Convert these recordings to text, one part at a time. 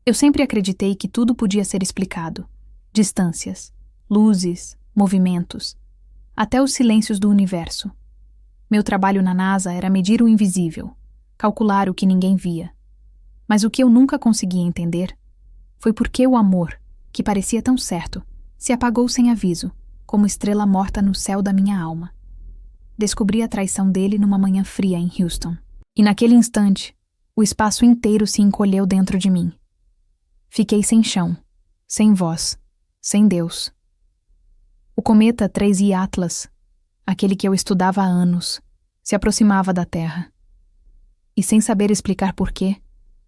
Eu sempre acreditei que tudo podia ser explicado. Distâncias, luzes, movimentos, até os silêncios do universo. Meu trabalho na NASA era medir o invisível, calcular o que ninguém via. Mas o que eu nunca conseguia entender foi por que o amor, que parecia tão certo, se apagou sem aviso, como estrela morta no céu da minha alma. Descobri a traição dele numa manhã fria em Houston. E naquele instante, o espaço inteiro se encolheu dentro de mim. Fiquei sem chão, sem voz, sem Deus. O cometa 3I Atlas, aquele que eu estudava há anos, se aproximava da Terra. E sem saber explicar porquê,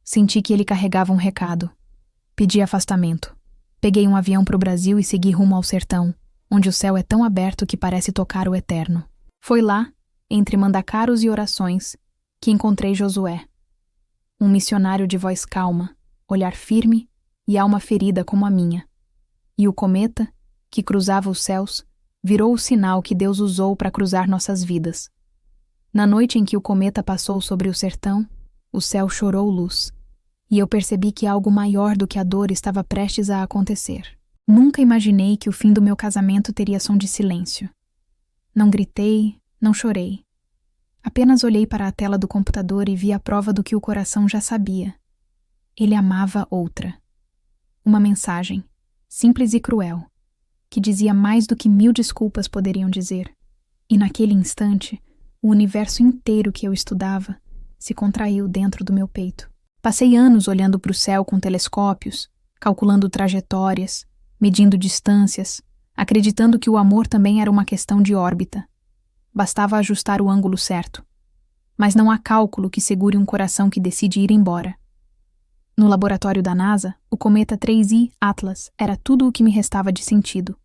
senti que ele carregava um recado. Pedi afastamento. Peguei um avião para o Brasil e segui rumo ao sertão, onde o céu é tão aberto que parece tocar o eterno. Foi lá, entre mandacaros e orações, que encontrei Josué. Um missionário de voz calma, olhar firme e alma ferida como a minha. E o cometa, que cruzava os céus, virou o sinal que Deus usou para cruzar nossas vidas. Na noite em que o cometa passou sobre o sertão, o céu chorou luz, e eu percebi que algo maior do que a dor estava prestes a acontecer. Nunca imaginei que o fim do meu casamento teria som de silêncio. Não gritei, não chorei. Apenas olhei para a tela do computador e vi a prova do que o coração já sabia. Ele amava outra. Uma mensagem, simples e cruel, que dizia mais do que 1000 desculpas poderiam dizer. E naquele instante, o universo inteiro que eu estudava se contraiu dentro do meu peito. Passei anos olhando para o céu com telescópios, calculando trajetórias, medindo distâncias, acreditando que o amor também era uma questão de órbita. Bastava ajustar o ângulo certo. Mas não há cálculo que segure um coração que decide ir embora. No laboratório da NASA, o cometa 3I Atlas era tudo o que me restava de sentido.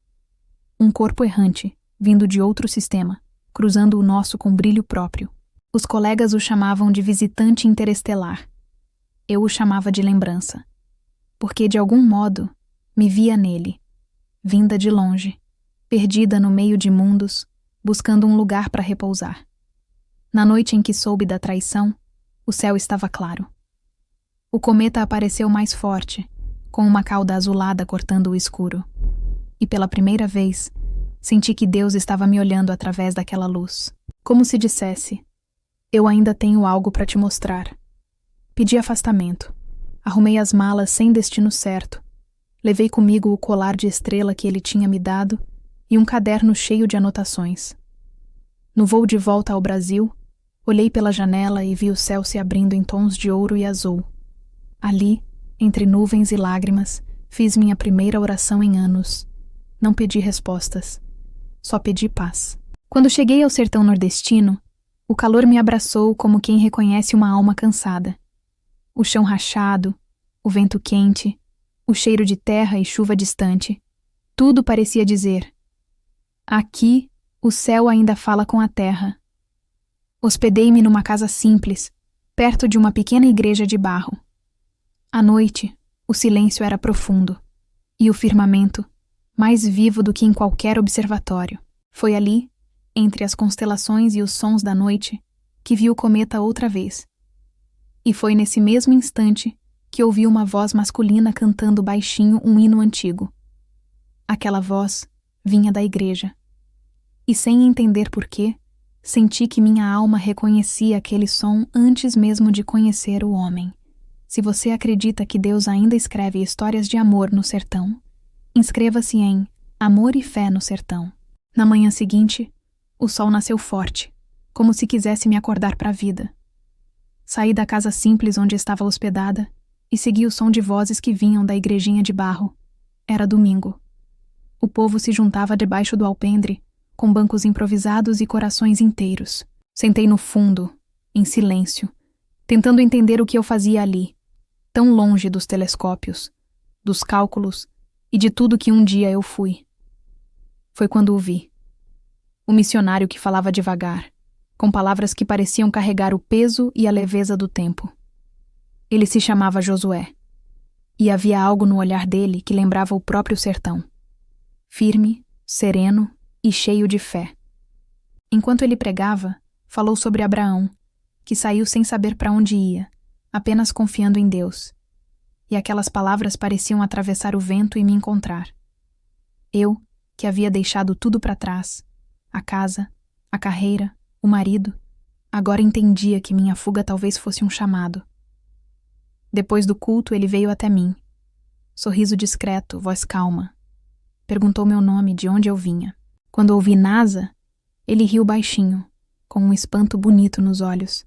Um corpo errante, vindo de outro sistema, cruzando o nosso com brilho próprio. Os colegas o chamavam de visitante interestelar. Eu o chamava de lembrança. Porque, de algum modo, me via nele, vinda de longe, perdida no meio de mundos, buscando um lugar para repousar. Na noite em que soube da traição, o céu estava claro. O cometa apareceu mais forte, com uma cauda azulada cortando o escuro. E pela primeira vez, senti que Deus estava me olhando através daquela luz. Como se dissesse: eu ainda tenho algo para te mostrar. Pedi afastamento. Arrumei as malas sem destino certo. Levei comigo o colar de estrela que ele tinha me dado e um caderno cheio de anotações. No voo de volta ao Brasil, olhei pela janela e vi o céu se abrindo em tons de ouro e azul. Ali, entre nuvens e lágrimas, fiz minha primeira oração em anos. Não pedi respostas. Só pedi paz. Quando cheguei ao sertão nordestino, o calor me abraçou como quem reconhece uma alma cansada. O chão rachado, o vento quente, o cheiro de terra e chuva distante. Tudo parecia dizer: aqui, o céu ainda fala com a terra. Hospedei-me numa casa simples, perto de uma pequena igreja de barro. À noite, o silêncio era profundo, e o firmamento, mais vivo do que em qualquer observatório. Foi ali, entre as constelações e os sons da noite, que vi o cometa outra vez. E foi nesse mesmo instante que ouvi uma voz masculina cantando baixinho um hino antigo. Aquela voz vinha da igreja. E sem entender porquê, senti que minha alma reconhecia aquele som antes mesmo de conhecer o homem. Se você acredita que Deus ainda escreve histórias de amor no sertão, inscreva-se em Amor e Fé no Sertão. Na manhã seguinte, o sol nasceu forte, como se quisesse me acordar para a vida. Saí da casa simples onde estava hospedada e segui o som de vozes que vinham da igrejinha de barro. Era domingo. O povo se juntava debaixo do alpendre, com bancos improvisados e corações inteiros. Sentei no fundo, em silêncio, tentando entender o que eu fazia ali, tão longe dos telescópios, dos cálculos e de tudo que um dia eu fui. Foi quando o vi. O missionário que falava devagar, com palavras que pareciam carregar o peso e a leveza do tempo. Ele se chamava Josué, e havia algo no olhar dele que lembrava o próprio sertão. Firme, sereno e cheio de fé. Enquanto ele pregava, falou sobre Abraão, que saiu sem saber para onde ia, apenas confiando em Deus. e aquelas palavras pareciam atravessar o vento e me encontrar. Eu, que havia deixado tudo para trás, a casa, a carreira, o marido, agora entendia que minha fuga talvez fosse um chamado. Depois do culto, ele veio até mim. Sorriso discreto, voz calma. Perguntou meu nome, de onde eu vinha. Quando ouvi NASA, ele riu baixinho, com um espanto bonito nos olhos.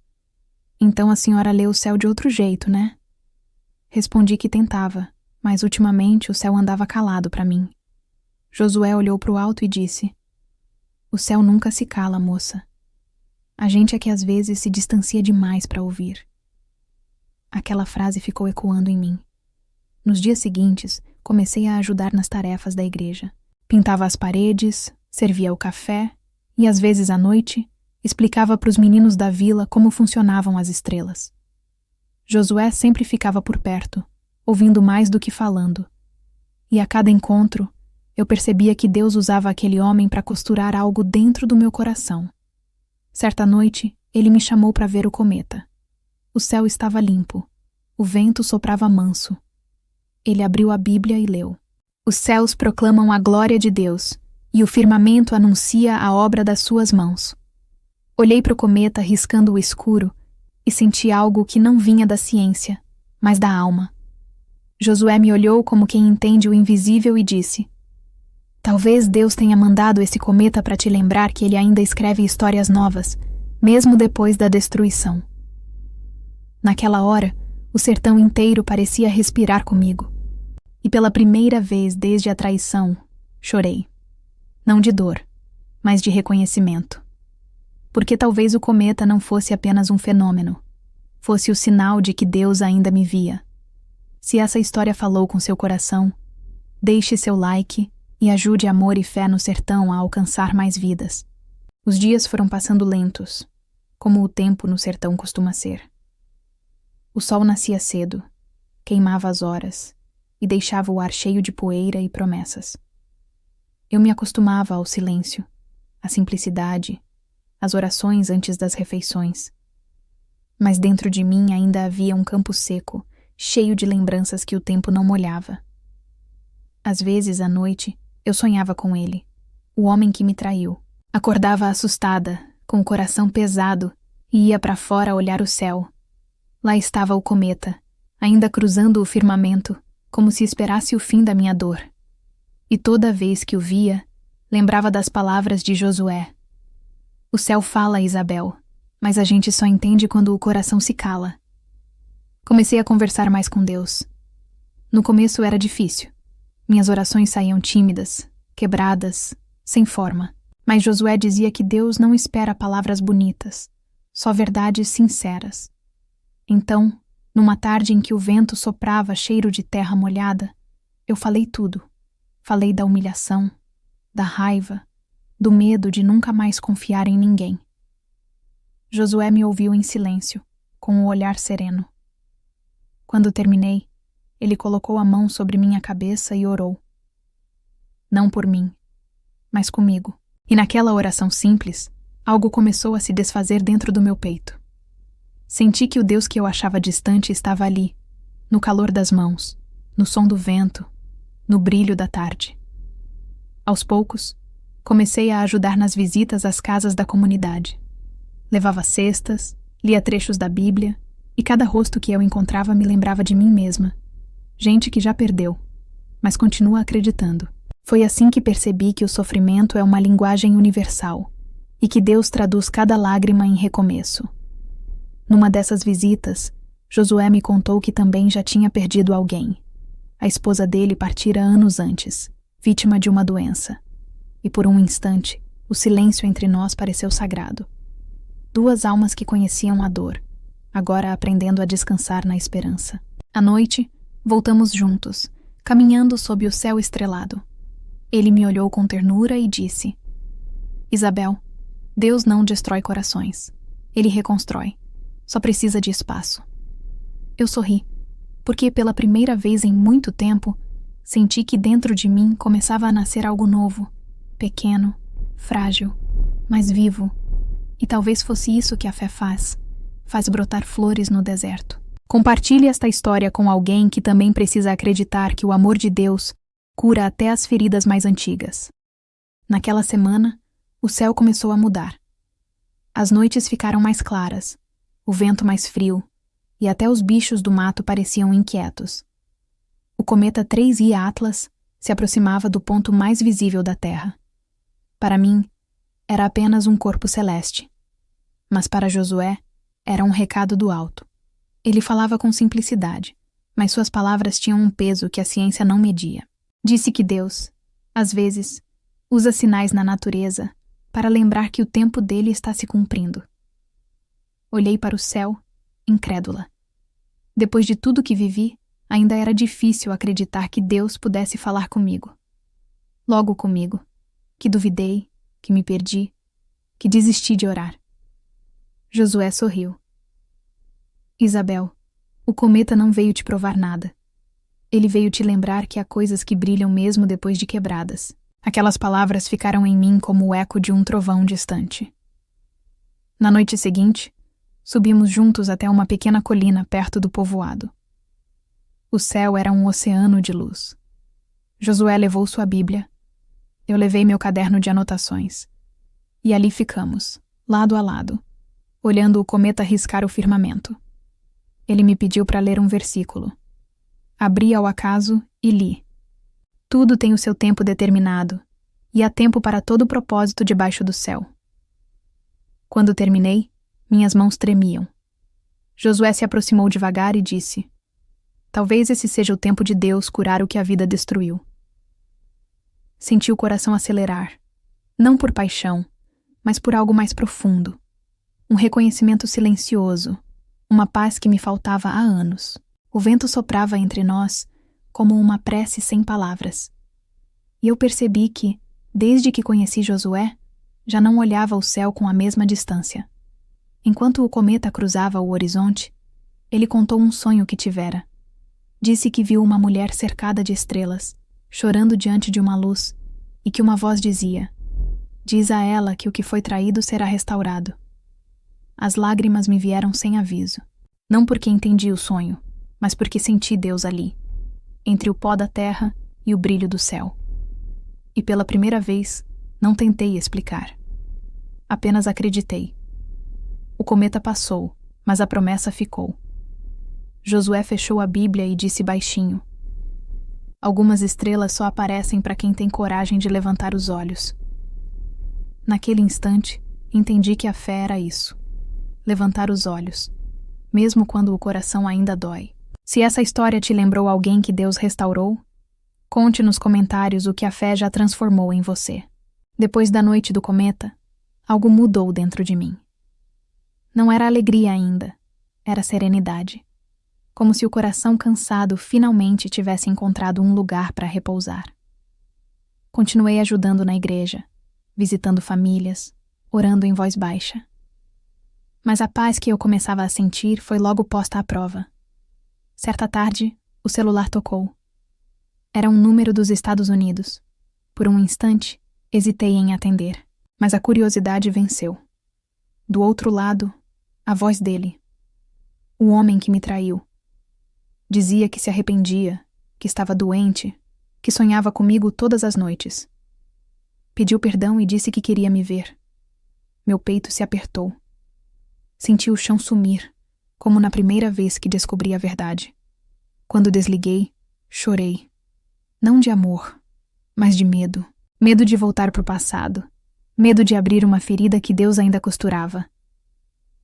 Então a senhora lê o céu de outro jeito, né? Respondi que tentava, mas ultimamente o céu andava calado para mim. Josué olhou para o alto e disse: "O céu nunca se cala, moça. A gente é que às vezes se distancia demais para ouvir." Aquela frase ficou ecoando em mim. Nos dias seguintes, comecei a ajudar nas tarefas da igreja. Pintava as paredes, servia o café e, às vezes à noite, explicava para os meninos da vila como funcionavam as estrelas. Josué sempre ficava por perto, ouvindo mais do que falando. E a cada encontro, eu percebia que Deus usava aquele homem para costurar algo dentro do meu coração. Certa noite, ele me chamou para ver o cometa. O céu estava limpo. O vento soprava manso. Ele abriu a Bíblia e leu: "Os céus proclamam a glória de Deus, e o firmamento anuncia a obra das suas mãos." Olhei para o cometa riscando o escuro e senti algo que não vinha da ciência, mas da alma. Josué me olhou como quem entende o invisível e disse: "Talvez Deus tenha mandado esse cometa para te lembrar que ele ainda escreve histórias novas, mesmo depois da destruição." Naquela hora, o sertão inteiro parecia respirar comigo. E pela primeira vez desde a traição, chorei. Não de dor, mas de reconhecimento. Porque talvez o cometa não fosse apenas um fenômeno, fosse o sinal de que Deus ainda me via. Se essa história falou com seu coração, deixe seu like e ajude Amor e Fé no Sertão a alcançar mais vidas. Os dias foram passando lentos, como o tempo no sertão costuma ser. O sol nascia cedo, queimava as horas e deixava o ar cheio de poeira e promessas. Eu me acostumava ao silêncio, à simplicidade, às orações antes das refeições. Mas dentro de mim ainda havia um campo seco, cheio de lembranças que o tempo não molhava. Às vezes, à noite, eu sonhava com ele, o homem que me traiu. Acordava assustada, com o coração pesado, e ia para fora olhar o céu. Lá estava o cometa, ainda cruzando o firmamento, como se esperasse o fim da minha dor. E toda vez que o via, lembrava das palavras de Josué: "O céu fala, Isabel, mas a gente só entende quando o coração se cala." Comecei a conversar mais com Deus. No começo era difícil. Minhas orações saíam tímidas, quebradas, sem forma. Mas Josué dizia que Deus não espera palavras bonitas, só verdades sinceras. Então, numa tarde em que o vento soprava cheiro de terra molhada, eu falei tudo. Falei da humilhação, da raiva, do medo de nunca mais confiar em ninguém. Josué me ouviu em silêncio, com o olhar sereno. Quando terminei, ele colocou a mão sobre minha cabeça e orou. Não por mim, mas comigo. E naquela oração simples, algo começou a se desfazer dentro do meu peito. Senti que o Deus que eu achava distante estava ali, no calor das mãos, no som do vento, no brilho da tarde. Aos poucos, comecei a ajudar nas visitas às casas da comunidade. Levava cestas, lia trechos da Bíblia, e cada rosto que eu encontrava me lembrava de mim mesma. Gente que já perdeu, mas continua acreditando. Foi assim que percebi que o sofrimento é uma linguagem universal, e que Deus traduz cada lágrima em recomeço. Numa dessas visitas, Josué me contou que também já tinha perdido alguém. A esposa dele partira anos antes, vítima de uma doença. E por um instante, o silêncio entre nós pareceu sagrado. Duas almas que conheciam a dor, agora aprendendo a descansar na esperança. À noite, voltamos juntos, caminhando sob o céu estrelado. Ele me olhou com ternura e disse: "Isabel, Deus não destrói corações. Ele reconstrói. Só precisa de espaço." Eu sorri, porque pela primeira vez em muito tempo, senti que dentro de mim começava a nascer algo novo, pequeno, frágil, mas vivo. E talvez fosse isso que a fé faz brotar flores no deserto. Compartilhe esta história com alguém que também precisa acreditar que o amor de Deus cura até as feridas mais antigas. Naquela semana, o céu começou a mudar. As noites ficaram mais claras, o vento mais frio, e até os bichos do mato pareciam inquietos. O cometa 3I Atlas se aproximava do ponto mais visível da Terra. Para mim, era apenas um corpo celeste. Mas para Josué, era um recado do alto. Ele falava com simplicidade, mas suas palavras tinham um peso que a ciência não media. Disse que Deus, às vezes, usa sinais na natureza para lembrar que o tempo dele está se cumprindo. Olhei para o céu, incrédula. Depois de tudo que vivi, ainda era difícil acreditar que Deus pudesse falar comigo. Logo comigo, que duvidei, que me perdi, que desisti de orar. Josué sorriu. Isabel, o cometa não veio te provar nada. Ele veio te lembrar que há coisas que brilham mesmo depois de quebradas. Aquelas palavras ficaram em mim como o eco de um trovão distante. Na noite seguinte, subimos juntos até uma pequena colina perto do povoado. O céu era um oceano de luz. Josué levou sua Bíblia. Eu levei meu caderno de anotações. E ali ficamos, lado a lado, olhando o cometa riscar o firmamento. Ele me pediu para ler um versículo. Abri ao acaso e li. Tudo tem o seu tempo determinado, e há tempo para todo propósito debaixo do céu. Quando terminei, minhas mãos tremiam. Josué se aproximou devagar e disse: talvez esse seja o tempo de Deus curar o que a vida destruiu. Senti o coração acelerar, não por paixão, mas por algo mais profundo. Um reconhecimento silencioso, uma paz que me faltava há anos. O vento soprava entre nós como uma prece sem palavras. E eu percebi que, desde que conheci Josué, já não olhava o céu com a mesma distância. Enquanto o cometa cruzava o horizonte, ele contou um sonho que tivera. Disse que viu uma mulher cercada de estrelas, chorando diante de uma luz, e que uma voz dizia: diz a ela que o que foi traído será restaurado. As lágrimas me vieram sem aviso, não porque entendi o sonho, mas porque senti Deus ali, entre o pó da terra e o brilho do céu. E pela primeira vez, não tentei explicar. Apenas acreditei. O cometa passou, mas a promessa ficou. Josué fechou a Bíblia e disse baixinho: algumas estrelas só aparecem para quem tem coragem de levantar os olhos. Naquele instante, entendi que a fé era isso: levantar os olhos, mesmo quando o coração ainda dói. Se essa história te lembrou alguém que Deus restaurou, conte nos comentários o que a fé já transformou em você. Depois da noite do cometa, algo mudou dentro de mim. Não era alegria ainda, era serenidade. Como se o coração cansado finalmente tivesse encontrado um lugar para repousar. Continuei ajudando na igreja, visitando famílias, orando em voz baixa. Mas a paz que eu começava a sentir foi logo posta à prova. Certa tarde, o celular tocou. Era um número dos Estados Unidos. Por um instante, hesitei em atender, mas a curiosidade venceu. Do outro lado, a voz dele. O homem que me traiu. Dizia que se arrependia, que estava doente, que sonhava comigo todas as noites. Pediu perdão e disse que queria me ver. Meu peito se apertou. Senti o chão sumir, como na primeira vez que descobri a verdade. Quando desliguei, chorei. Não de amor, mas de medo. Medo de voltar para o passado. Medo de abrir uma ferida que Deus ainda costurava.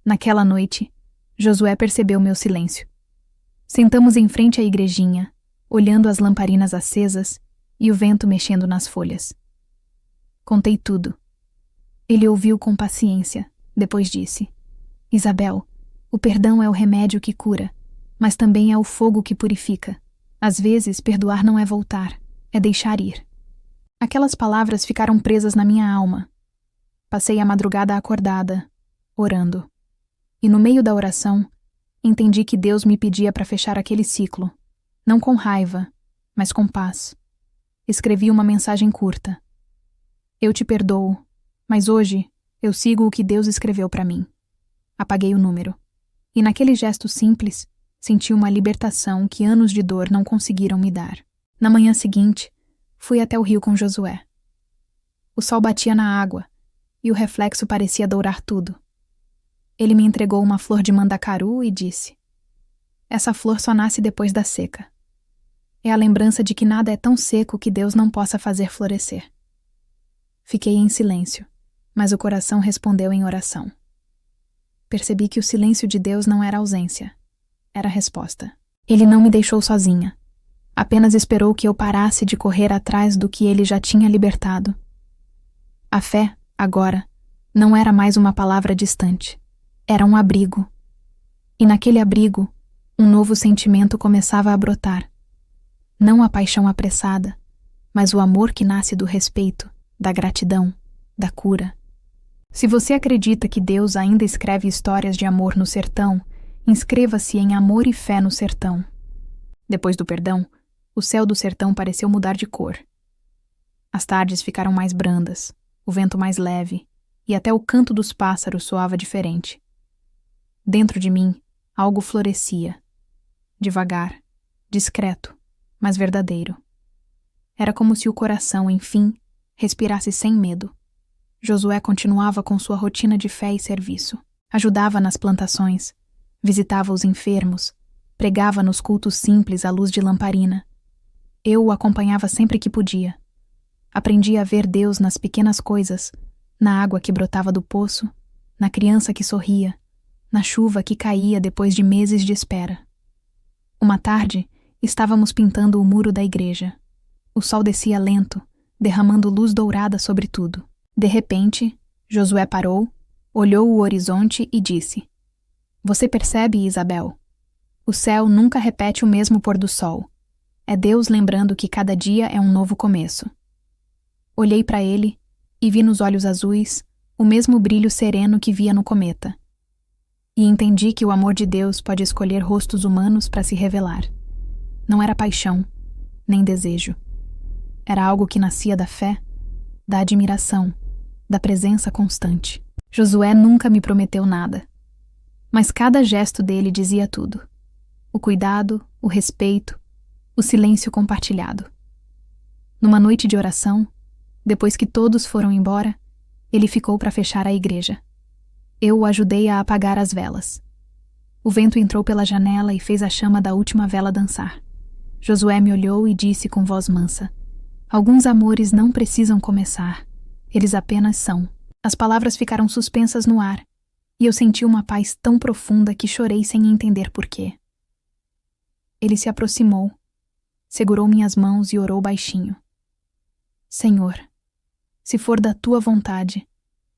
Naquela noite, Josué percebeu meu silêncio. Sentamos em frente à igrejinha, olhando as lamparinas acesas e o vento mexendo nas folhas. Contei tudo. Ele ouviu com paciência, depois disse: Isabel, o perdão é o remédio que cura, mas também é o fogo que purifica. Às vezes, perdoar não é voltar, é deixar ir. Aquelas palavras ficaram presas na minha alma. Passei a madrugada acordada, orando. E no meio da oração, entendi que Deus me pedia para fechar aquele ciclo, não com raiva, mas com paz. Escrevi uma mensagem curta. Eu te perdoo, mas hoje eu sigo o que Deus escreveu para mim. Apaguei o número. E naquele gesto simples, Senti uma libertação que anos de dor não conseguiram me dar. Na manhã seguinte, fui até o rio com Josué. O sol batia na água e o reflexo parecia dourar tudo. Ele me entregou uma flor de mandacaru e disse: "Essa flor só nasce depois da seca. É a lembrança de que nada é tão seco que Deus não possa fazer florescer." Fiquei em silêncio, mas o coração respondeu em oração. Percebi que o silêncio de Deus não era ausência, era resposta. Ele não me deixou sozinha. Apenas esperou que eu parasse de correr atrás do que ele já tinha libertado. A fé, agora, não era mais uma palavra distante. Era um abrigo. E naquele abrigo, um novo sentimento começava a brotar. Não a paixão apressada, mas o amor que nasce do respeito, da gratidão, da cura. Se você acredita que Deus ainda escreve histórias de amor no sertão, inscreva-se em Amor e Fé no Sertão. Depois do perdão, o céu do sertão pareceu mudar de cor. As tardes ficaram mais brandas, o vento mais leve, e até o canto dos pássaros soava diferente. Dentro de mim, algo florescia. Devagar, discreto, mas verdadeiro. Era como se o coração, enfim, respirasse sem medo. Josué continuava com sua rotina de fé e serviço. Ajudava nas plantações, visitava os enfermos, pregava nos cultos simples à luz de lamparina. Eu o acompanhava sempre que podia. Aprendi a ver Deus nas pequenas coisas, na água que brotava do poço, na criança que sorria, na chuva que caía depois de meses de espera. Uma tarde, estávamos pintando o muro da igreja. O sol descia lento, derramando luz dourada sobre tudo. De repente, Josué parou, olhou o horizonte e disse: "Você percebe, Isabel? O céu nunca repete o mesmo pôr do sol. É Deus lembrando que cada dia é um novo começo." Olhei para ele e vi nos olhos azuis o mesmo brilho sereno que via no cometa. E entendi que o amor de Deus pode escolher rostos humanos para se revelar. Não era paixão, nem desejo. Era algo que nascia da fé, da admiração, da presença constante. Josué nunca me prometeu nada, mas cada gesto dele dizia tudo. O cuidado, o respeito, o silêncio compartilhado. Numa noite de oração, depois que todos foram embora, ele ficou para fechar a igreja. Eu o ajudei a apagar as velas. O vento entrou pela janela e fez a chama da última vela dançar. Josué me olhou e disse com voz mansa: "Alguns amores não precisam começar, eles apenas são." As palavras ficaram suspensas no ar, e eu senti uma paz tão profunda que chorei sem entender porquê. Ele se aproximou, segurou minhas mãos e orou baixinho: "Senhor, se for da tua vontade,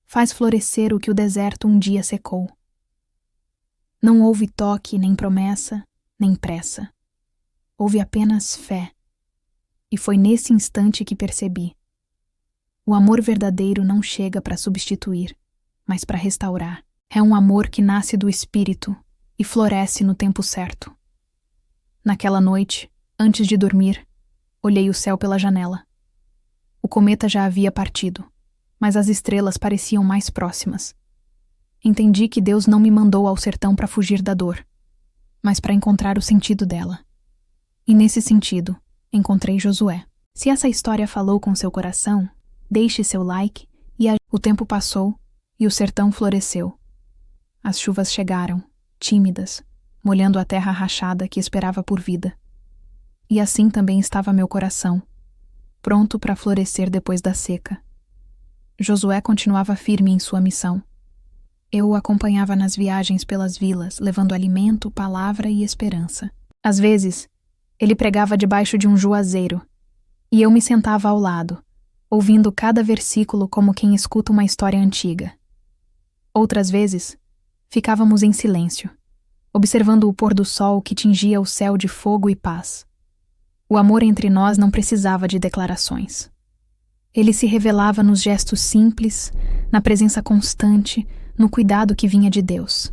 faz florescer o que o deserto um dia secou." Não houve toque, nem promessa, nem pressa. Houve apenas fé. E foi nesse instante que percebi: o amor verdadeiro não chega para substituir, mas para restaurar. É um amor que nasce do espírito e floresce no tempo certo. Naquela noite, antes de dormir, olhei o céu pela janela. O cometa já havia partido, mas as estrelas pareciam mais próximas. Entendi que Deus não me mandou ao sertão para fugir da dor, mas para encontrar o sentido dela. E nesse sentido, encontrei Josué. Se essa história falou com seu coração, deixe seu like o tempo passou e o sertão floresceu. As chuvas chegaram, tímidas, molhando a terra rachada que esperava por vida. E assim também estava meu coração, pronto para florescer depois da seca. Josué continuava firme em sua missão. Eu o acompanhava nas viagens pelas vilas, levando alimento, palavra e esperança. Às vezes, ele pregava debaixo de um juazeiro, e eu me sentava ao lado, ouvindo cada versículo como quem escuta uma história antiga. Outras vezes, ficávamos em silêncio, observando o pôr do sol que tingia o céu de fogo e paz. O amor entre nós não precisava de declarações. Ele se revelava nos gestos simples, na presença constante, no cuidado que vinha de Deus.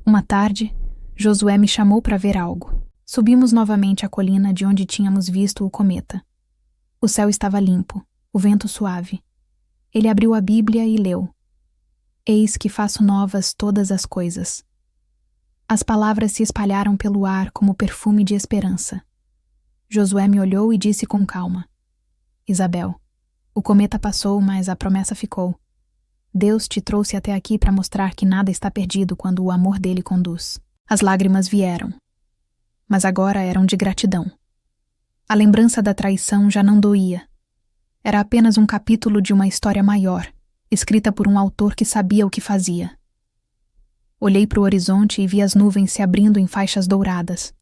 Uma tarde, Josué me chamou para ver algo. Subimos novamente a colina de onde tínhamos visto o cometa. O céu estava limpo, o vento suave. Ele abriu a Bíblia e leu: "Eis que faço novas todas as coisas." As palavras se espalharam pelo ar como perfume de esperança. Josué me olhou e disse com calma: Isabel, o cometa passou, mas a promessa ficou. Deus te trouxe até aqui para mostrar que nada está perdido quando o amor dele conduz. As lágrimas vieram, mas agora eram de gratidão. A lembrança da traição já não doía. Era apenas um capítulo de uma história maior, escrita por um autor que sabia o que fazia. Olhei para o horizonte e vi as nuvens se abrindo em faixas douradas.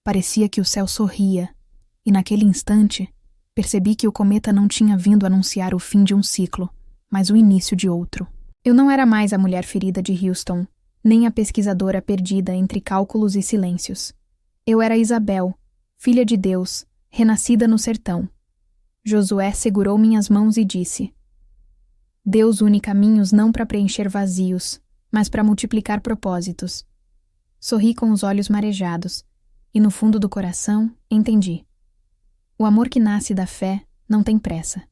Parecia que o céu sorria, e naquele instante percebi que o cometa não tinha vindo anunciar o fim de um ciclo, mas o início de outro. Eu não era mais a mulher ferida de Houston, nem a pesquisadora perdida entre cálculos e silêncios. Eu era Isabel, filha de Deus, renascida no sertão. Josué segurou minhas mãos e disse: Deus une caminhos não para preencher vazios, mas para multiplicar propósitos. Sorri com os olhos marejados, e no fundo do coração entendi. O amor que nasce da fé não tem pressa,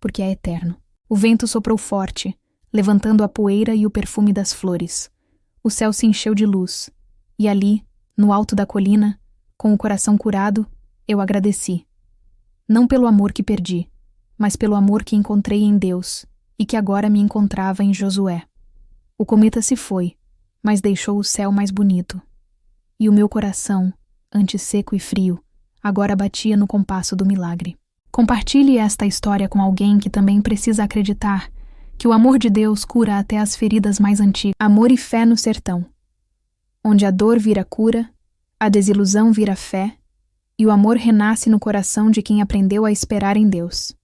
porque é eterno. O vento soprou forte, levantando a poeira e o perfume das flores. O céu se encheu de luz, e ali, no alto da colina, com o coração curado, eu agradeci. Não pelo amor que perdi, mas pelo amor que encontrei em Deus e que agora me encontrava em Josué. O cometa se foi, mas deixou o céu mais bonito. E o meu coração, antes seco e frio, agora batia no compasso do milagre. Compartilhe esta história com alguém que também precisa acreditar que o amor de Deus cura até as feridas mais antigas. Amor e fé no sertão, onde a dor vira cura, a desilusão vira fé, e o amor renasce no coração de quem aprendeu a esperar em Deus.